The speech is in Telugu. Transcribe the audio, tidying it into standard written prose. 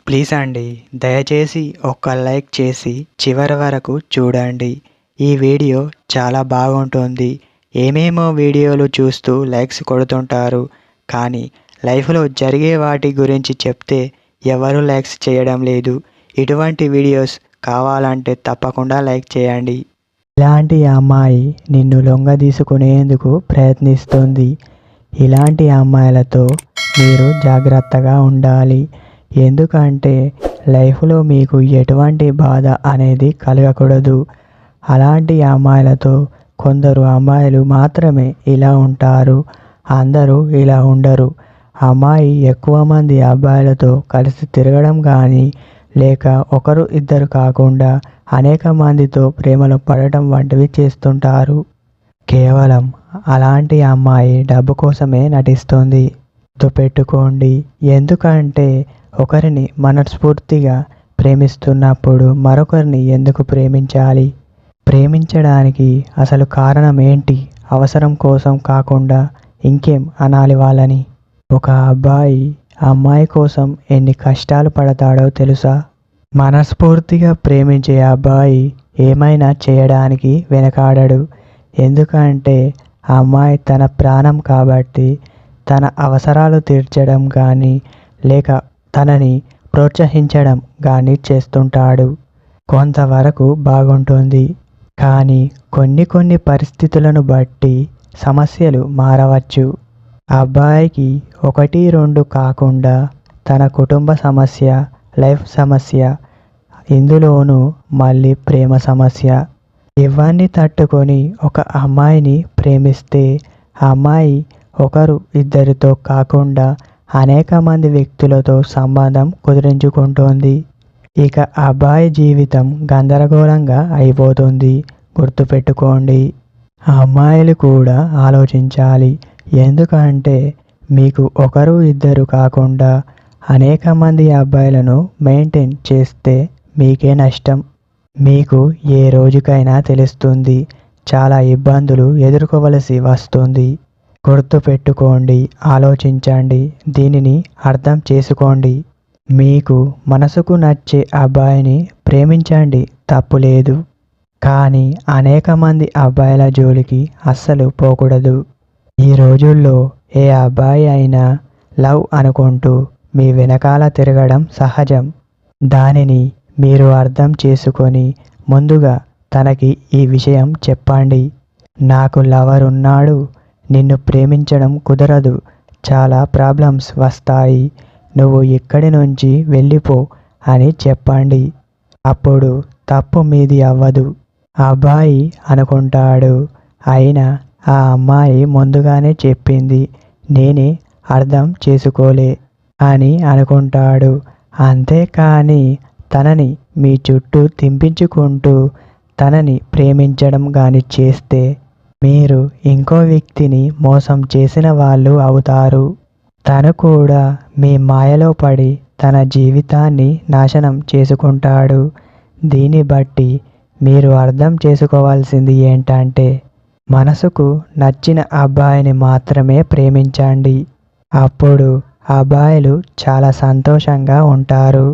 ప్లీజ్ అండి, దయచేసి ఒక్క లైక్ చేసి చివరి వరకు చూడండి. ఈ వీడియో చాలా బాగుంటుంది. ఏమేమో వీడియోలు చూస్తూ లైక్స్ కొడుతుంటారు, కానీ లైఫ్లో జరిగే వాటి గురించి చెప్తే ఎవరు లైక్స్ చేయడం లేదు. ఇటువంటి వీడియోస్ కావాలంటే తప్పకుండా లైక్ చేయండి. ఇలాంటి అమ్మాయి నిన్ను లొంగదీసుకునేందుకు ప్రయత్నిస్తుంది. ఇలాంటి అమ్మాయిలతో మీరు జాగ్రత్తగా ఉండాలి. ఎందుకంటే లైఫ్లో మీకు ఎటువంటి బాధ అనేది కలగకూడదు. అలాంటి అమ్మాయిలతో కొందరు అమ్మాయిలు మాత్రమే ఇలా ఉంటారు, అందరూ ఇలా ఉండరు. అమ్మాయి ఎక్కువ మంది అబ్బాయిలతో కలిసి తిరగడం కానీ, లేక ఒకరు ఇద్దరు కాకుండా అనేక మందితో ప్రేమలో పడటం వంటివి చేస్తుంటారు. కేవలం అలాంటి అమ్మాయి డబ్బు కోసమే నటిస్తుంది. గుర్తుపెట్టుకోండి. ఎందుకంటే ఒకరిని మనస్ఫూర్తిగా ప్రేమిస్తున్నప్పుడు మరొకరిని ఎందుకు ప్రేమించాలి? ప్రేమించడానికి అసలు కారణం ఏంటి? అవసరం కోసం కాకుండా ఇంకేం అనాలి వాళ్ళని? ఒక అబ్బాయి అమ్మాయి కోసం ఎన్ని కష్టాలు పడతాడో తెలుసా? మనస్ఫూర్తిగా ప్రేమించే అబ్బాయి ఏమైనా చేయడానికి వెనకాడడు. ఎందుకంటే అమ్మాయి తన ప్రాణం కాబట్టి తన అవసరాలు తీర్చడం కానీ, లేక తనని ప్రోత్సహించడం కానీ చేస్తుంటాడు. కొంతవరకు బాగుంటుంది, కానీ కొన్ని పరిస్థితులను బట్టి సమస్యలు మారవచ్చు. అబ్బాయికి 1, 2 కాకుండా తన కుటుంబ సమస్య, లైఫ్ సమస్య, ఇందులోనూ మళ్ళీ ప్రేమ సమస్య, ఇవన్నీ తట్టుకొని ఒక అమ్మాయిని ప్రేమిస్తే అమ్మాయి ఒకరు ఇద్దరితో కాకుండా అనేక మంది వ్యక్తులతో సంబంధం కుదిరించుకుంటోంది. ఇక అబ్బాయి జీవితం గందరగోళంగా అయిపోతుంది. గుర్తుపెట్టుకోండి. అమ్మాయిలు కూడా ఆలోచించాలి. ఎందుకంటే మీకు ఒకరు ఇద్దరు కాకుండా అనేక మంది అబ్బాయిలను మెయింటైన్ చేస్తే మీకే నష్టం. మీకు ఏ రోజుకైనా తెలుస్తుంది, చాలా ఇబ్బందులు ఎదుర్కోవలసి వస్తుంది. గుర్తుపెట్టుకోండి, ఆలోచించండి, దీనిని అర్థం చేసుకోండి. మీకు మనసుకు నచ్చే అబ్బాయిని ప్రేమించండి, తప్పులేదు. కానీ అనేక మంది అబ్బాయిల జోలికి అస్సలు పోకూడదు. ఈ రోజుల్లో ఏ అబ్బాయి అయినా లవ్ అనుకుంటూ మీ వెనకాల తిరగడం సహజం. దానిని మీరు అర్థం చేసుకొని ముందుగా తనకి ఈ విషయం చెప్పండి. నాకు లవర్ ఉన్నాడు, నిన్ను ప్రేమించడం కుదరదు, చాలా ప్రాబ్లమ్స్ వస్తాయి, నువ్వు ఇక్కడి నుంచి వెళ్ళిపో అని చెప్పండి. అప్పుడు తప్పు మీది అవ్వదు. అబ్బాయి అనుకుంటాడు, అయినా ఆ అమ్మాయి ముందుగానే చెప్పింది, నేనే అర్థం చేసుకోలే అని అనుకుంటాడు. అంతేకాని తనని మీ చుట్టూ తింపించుకుంటూ తనని ప్రేమించడం కానీ చేస్తే మీరు ఇంకో వ్యక్తిని మోసం చేసిన వాళ్ళు అవుతారు. తను కూడా మీ మాయలో పడి తన జీవితాన్ని నాశనం చేసుకుంటాడు. దీన్ని బట్టి మీరు అర్థం చేసుకోవాల్సింది ఏంటంటే, మనసుకు నచ్చిన అబ్బాయిని మాత్రమే ప్రేమించండి. అప్పుడు అబ్బాయిలు చాలా సంతోషంగా ఉంటారు.